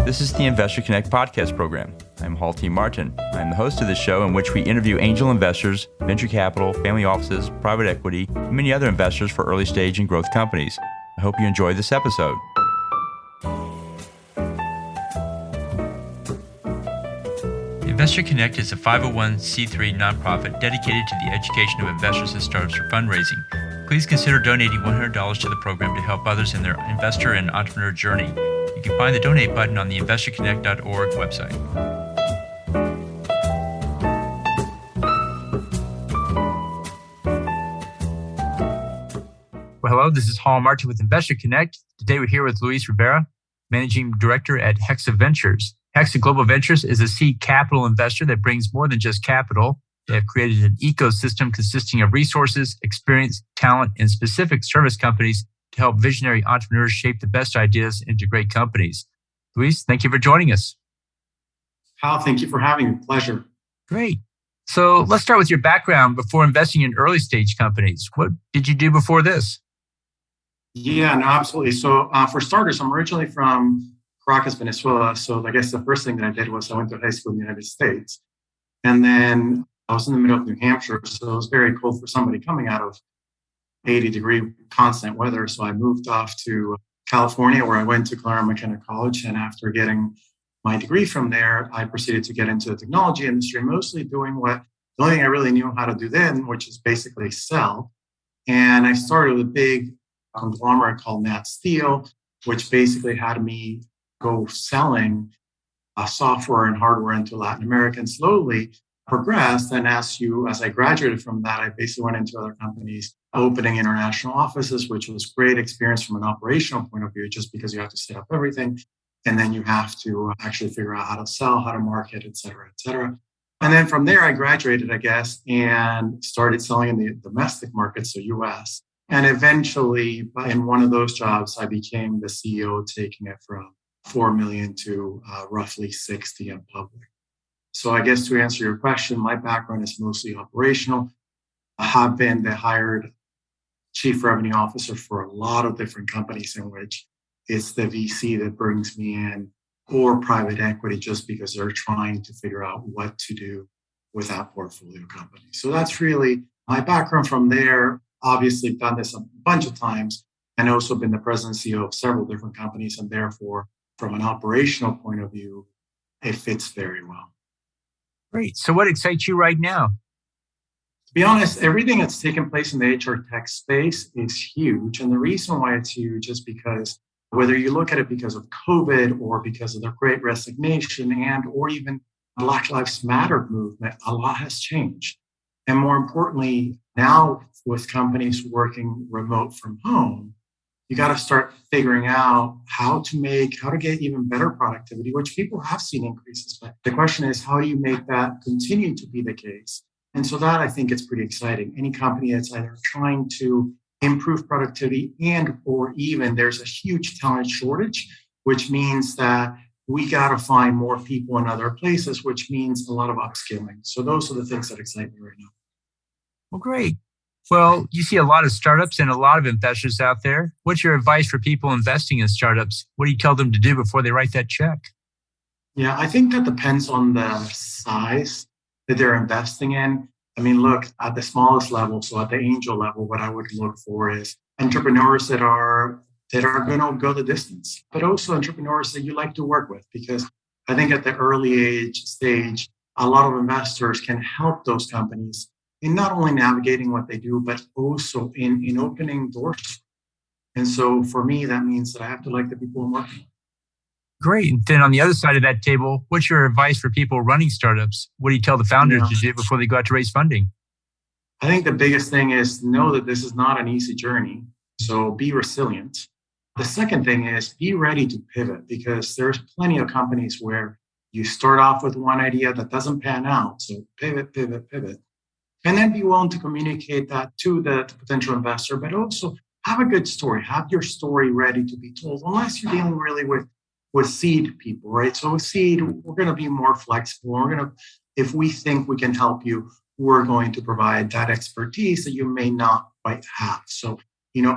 This is the Investor Connect podcast program. I'm Hall T. Martin. I'm the host of this show in which we interview angel investors, venture capital, family offices, private equity, and many other investors for early stage and growth companies. I hope you enjoy this episode. Investor Connect is a 501c3 nonprofit dedicated to the education of investors and startups for fundraising. Please consider donating $100 to the program to help others in their investor and entrepreneur journey. You can find the donate button on the investorconnect.org website. Well, hello, this is Hall Martin with Investor Connect. Today we're here with Luis Rivera, Managing Director at HEXA Ventures. HEXA Global Ventures is a seed capital investor that brings more than just capital. They have created an ecosystem consisting of resources, experience, talent, and specific service companies to help visionary entrepreneurs shape the best ideas into great companies. Luis, thank you for joining us. Hal, thank you for having me. Pleasure. Great. So let's start with your background before investing in early stage companies. What did you do before this? Yeah, no, absolutely. So for starters, I'm originally from Caracas, Venezuela. So I guess the first thing that I did was I went to high school in the United States. And then I was in the middle of New Hampshire, so it was very cold for somebody coming out of 80-degree constant weather. So I moved off to California, where I went to Colorado McKenna College. And after getting my degree from there, I proceeded to get into the technology industry, mostly doing the only thing I really knew how to do then, which is basically sell. And I started with a big conglomerate called Nat Steel, which basically had me go selling software and hardware into Latin America, and slowly progressed. And as I graduated from that, I basically went into other companies, opening international offices, which was great experience from an operational point of view, just because you have to set up everything. And then you have to actually figure out how to sell, how to market, et cetera, et cetera. And then from there, I graduated, I guess, and started selling in the domestic market, so US. And eventually, in one of those jobs, I became the CEO, taking it from 4 million to roughly 60 in public. So I guess to answer your question, my background is mostly operational. I have been the hired chief revenue officer for a lot of different companies in which it's the VC that brings me in, or private equity, just because they're trying to figure out what to do with that portfolio company. So that's really my background. From there, obviously done this a bunch of times, and also been the president and CEO of several different companies. And therefore, from an operational point of view, it fits very well. Great. So what excites you right now? To be honest, everything that's taken place in the HR tech space is huge. And the reason why it's huge is because whether you look at it because of COVID or because of the Great Resignation or even Black Lives Matter movement, a lot has changed. And more importantly, now with companies working remote from home, you got to start figuring out how to get even better productivity, which people have seen increases. But the question is, how do you make that continue to be the case? And so that, I think, it's pretty exciting. Any company that's either trying to improve productivity or even there's a huge talent shortage, which means that we got to find more people in other places, which means a lot of upskilling. So those are the things that excite me right now. Well, great. Well, you see a lot of startups and a lot of investors out there. What's your advice for people investing in startups? What do you tell them to do before they write that check? Yeah, I think that depends on the size that they're investing in. I mean, look, at the smallest level, so at the angel level, what I would look for is entrepreneurs that are going to go the distance, but also entrepreneurs that you like to work with, because I think at the early stage, a lot of investors can help those companies in not only navigating what they do, but also in opening doors. And so for me, that means that I have to like the people I'm working with. Great. And then on the other side of that table, what's your advice for people running startups? What do you tell the founders to do before they go out to raise funding? I think the biggest thing is know that this is not an easy journey. So be resilient. The second thing is be ready to pivot, because there's plenty of companies where you start off with one idea that doesn't pan out. So pivot. And then be willing to communicate that to the potential investor, but also have a good story. Have your story ready to be told, unless you're dealing really with seed people, right? So with seed, we're going to be more flexible. If we think we can help you, we're going to provide that expertise that you may not quite have. So,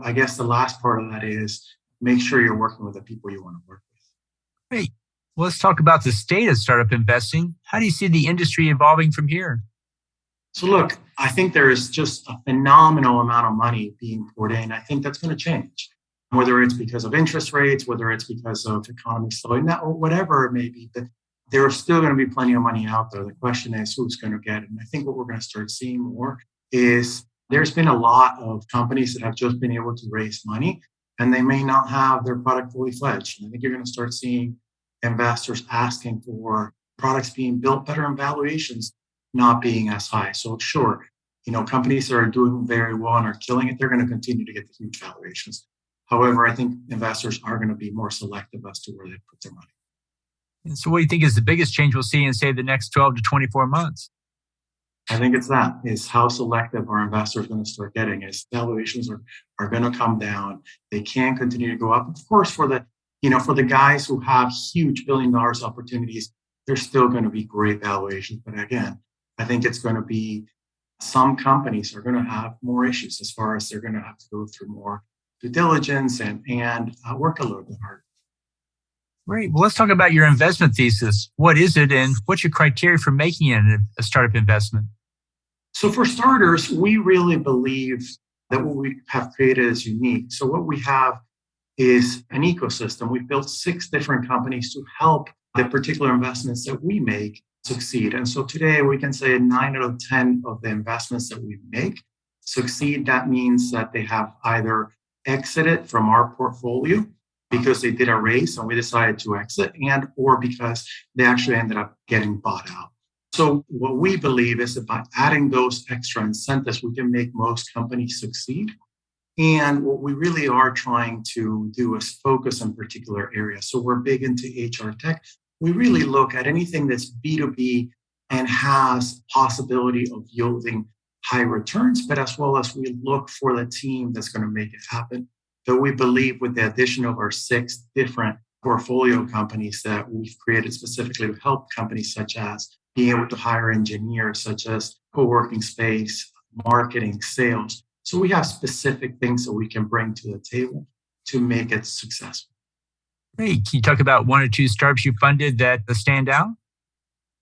I guess the last part of that is make sure you're working with the people you want to work with. Great. Well, let's talk about the state of startup investing. How do you see the industry evolving from here? So look, I think there is just a phenomenal amount of money being poured in. I think that's going to change, whether it's because of interest rates, whether it's because of economy slowing down, or whatever it may be. But there is still going to be plenty of money out there. The question is who's going to get it. And I think what we're going to start seeing more is there's been a lot of companies that have just been able to raise money and they may not have their product fully fledged. And I think you're going to start seeing investors asking for products being built better and valuations not being as high. So sure, companies that are doing very well and are killing it, they're going to continue to get the huge valuations. However, I think investors are going to be more selective as to where they put their money. And so what do you think is the biggest change we'll see in, say, the next 12 to 24 months? I think it's that, is how selective our investors are going to start getting. Is valuations are going to come down. They can continue to go up. Of course, for the guys who have huge $1 billion opportunities, there's still going to be great valuations. But again, I think it's going to be some companies are going to have more issues as far as they're going to have to go through more due diligence and work a little bit harder. Great. Well, let's talk about your investment thesis. What is it and what's your criteria for making it a startup investment? So for starters, we really believe that what we have created is unique. So what we have is an ecosystem. We've built 6 different companies to help the particular investments that we make succeed. And so today we can say 9 out of 10 of the investments that we make succeed. That means that they have either exited from our portfolio because they did a raise and we decided to exit, and or because they actually ended up getting bought out. So what we believe is that by adding those extra incentives, we can make most companies succeed. And what we really are trying to do is focus on particular areas. So we're big into HR tech. We really look at anything that's B2B and has possibility of yielding high returns, but as well as we look for the team that's going to make it happen. So we believe with the addition of our 6 different portfolio companies that we've created specifically to help companies such as being able to hire engineers, such as co-working space, marketing, sales. So we have specific things that we can bring to the table to make it successful. Great. Can you talk about 1 or 2 startups you funded that stand out?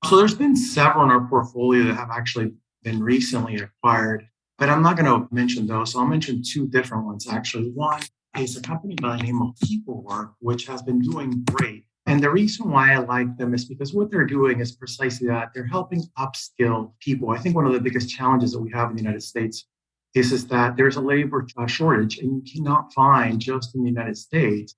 So there's been several in our portfolio that have actually been recently acquired, but I'm not going to mention those. So I'll mention 2 different ones, actually. One is a company by the name of PeopleWork, which has been doing great. And the reason why I like them is because what they're doing is precisely that. They're helping upskill people. I think one of the biggest challenges that we have in the United States is that there's a labor shortage, and you cannot find just in the United States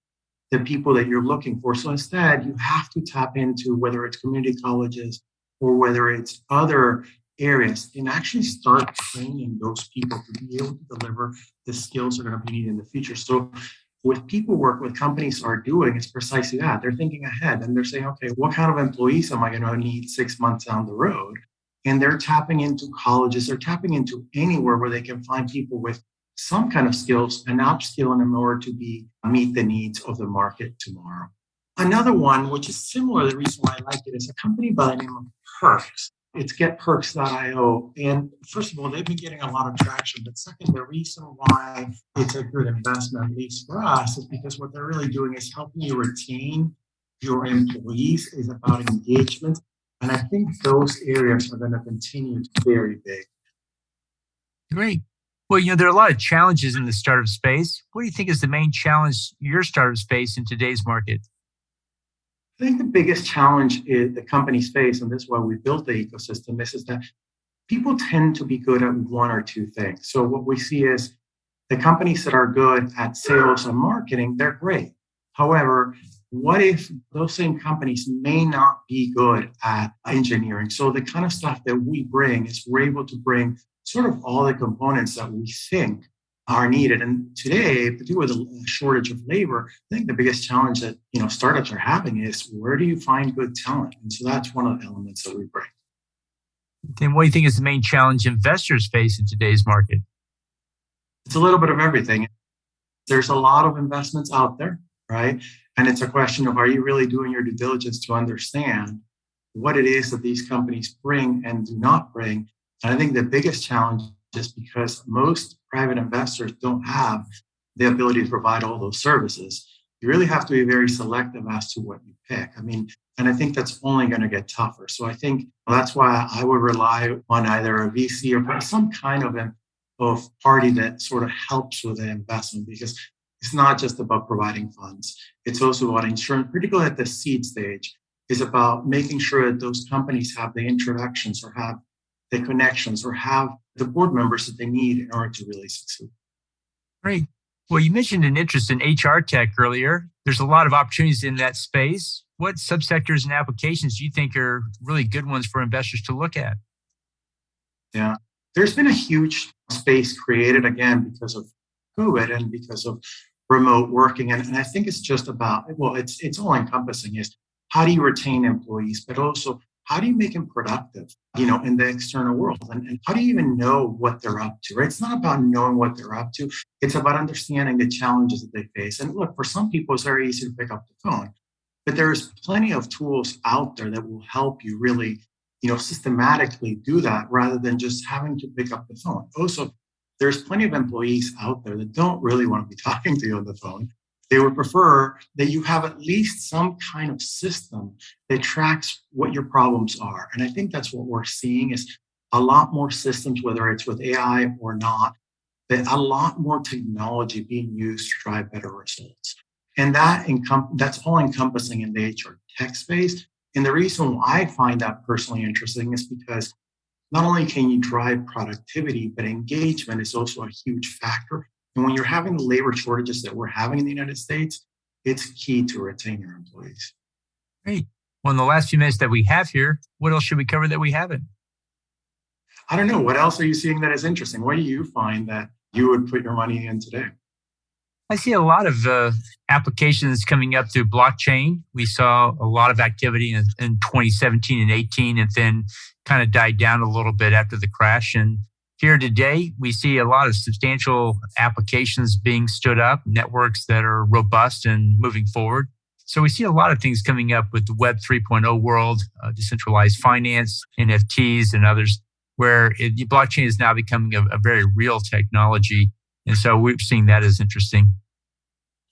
the people that you're looking for. So instead, you have to tap into whether it's community colleges or whether it's other areas and actually start training those people to be able to deliver the skills that are going to be needed in the future. So with PeopleWork, what companies are doing is precisely that. They're thinking ahead and they're saying, okay, what kind of employees am I going to need 6 months down the road? And they're tapping into colleges, they're tapping into anywhere where they can find people with some kind of skills and upskilling them in order to meet the needs of the market tomorrow. Another one, which is similar, the reason why I like it, is a company by the name of Perks. It's getperks.io. And first of all, they've been getting a lot of traction. But second, the reason why it's a good investment, at least for us, is because what they're really doing is helping you retain your employees, is about engagement. And I think those areas are going to continue to be very big. Great. Well, there are a lot of challenges in the startup space. What do you think is the main challenge your startups face in today's market? I think the biggest challenge is the companies face, and this is why we built the ecosystem, is that people tend to be good at 1 or 2 things. So what we see is the companies that are good at sales and marketing, they're great. However, what if those same companies may not be good at engineering? So the kind of stuff that we bring is we're able to bring sort of all the components that we think are needed. And today, particularly with a shortage of labor, I think the biggest challenge that startups are having is where do you find good talent? And so that's one of the elements that we bring. And what do you think is the main challenge investors face in today's market? It's a little bit of everything. There's a lot of investments out there, right? And it's a question of, are you really doing your due diligence to understand what it is that these companies bring and do not bring? And I think the biggest challenge is because most private investors don't have the ability to provide all those services. you really have to be very selective as to what you pick. I mean, and I think that's only going to get tougher. So I think that's why I would rely on either a VC or some kind of party that sort of helps with the investment, because it's not just about providing funds. It's also about ensuring, particularly at the seed stage, is about making sure that those companies have the introductions or have the connections or have the board members that they need in order to really succeed. Great. Well, you mentioned an interest in HR tech earlier. There's a lot of opportunities in that space. What subsectors and applications do you think are really good ones for investors to look at? Yeah, there's been a huge space created again because of COVID and because of remote working. And I think it's just about, well, it's all encompassing is how do you retain employees, but also how do you make them productive, in the external world? And how do you even know what they're up to, right? It's not about knowing what they're up to. It's about understanding the challenges that they face. And look, for some people, it's very easy to pick up the phone, but there's plenty of tools out there that will help you really, systematically do that rather than just having to pick up the phone. Also, there's plenty of employees out there that don't really want to be talking to you on the phone. They would prefer that you have at least some kind of system that tracks what your problems are. And I think that's what we're seeing is a lot more systems, whether it's with AI or not, that a lot more technology being used to drive better results. And that's all encompassing in the HR tech space. And the reason why I find that personally interesting is because not only can you drive productivity, but engagement is also a huge factor. And when you're having the labor shortages that we're having in the United States, it's key to retain your employees. Great. Well, in the last few minutes that we have here, what else should we cover that we haven't? I don't know. What else are you seeing that is interesting? What do you find that you would put your money in today? I see a lot of applications coming up through blockchain. We saw a lot of activity in 2017 and 18, and then kind of died down a little bit after the crash. And here today, we see a lot of substantial applications being stood up, networks that are robust and moving forward. So we see a lot of things coming up with the Web 3.0 world, decentralized finance, NFTs, and others, where blockchain is now becoming a very real technology. And so we're seeing that as interesting.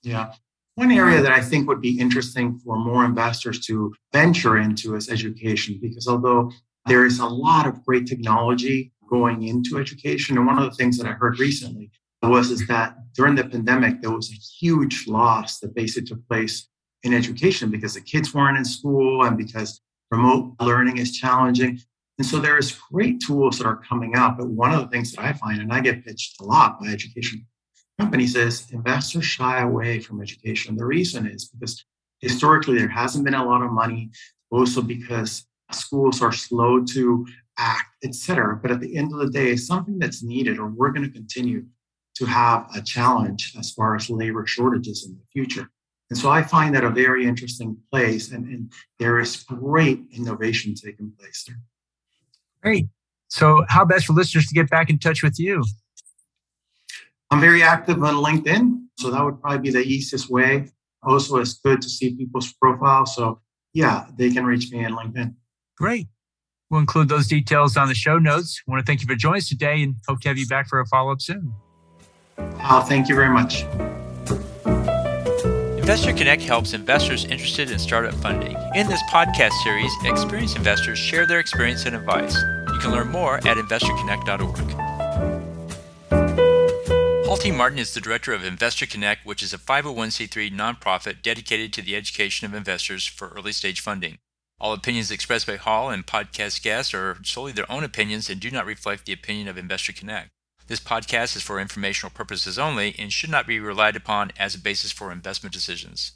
Yeah. One area that I think would be interesting for more investors to venture into is education, because although there is a lot of great technology going into education, and one of the things that I heard recently is that during the pandemic, there was a huge loss that basically took place in education because the kids weren't in school and because remote learning is challenging. And so there's great tools that are coming out. But one of the things that I find, and I get pitched a lot by education companies, is investors shy away from education. The reason is because historically there hasn't been a lot of money, also because schools are slow to act, et cetera. But at the end of the day, it's something that's needed, or we're going to continue to have a challenge as far as labor shortages in the future. And so I find that a very interesting place, and there is great innovation taking place there. Great. So how best for listeners to get back in touch with you? I'm very active on LinkedIn, so that would probably be the easiest way. Also, it's good to see people's profiles. So yeah, they can reach me on LinkedIn. Great. We'll include those details on the show notes. I want to thank you for joining us today and hope to have you back for a follow-up soon. Thank you very much. Investor Connect helps investors interested in startup funding. In this podcast series, experienced investors share their experience and advice. You can learn more at investorconnect.org. Paul T. Martin is the director of Investor Connect, which is a 501c3 nonprofit dedicated to the education of investors for early-stage funding. All opinions expressed by Hall and podcast guests are solely their own opinions and do not reflect the opinion of Investor Connect. This podcast is for informational purposes only and should not be relied upon as a basis for investment decisions.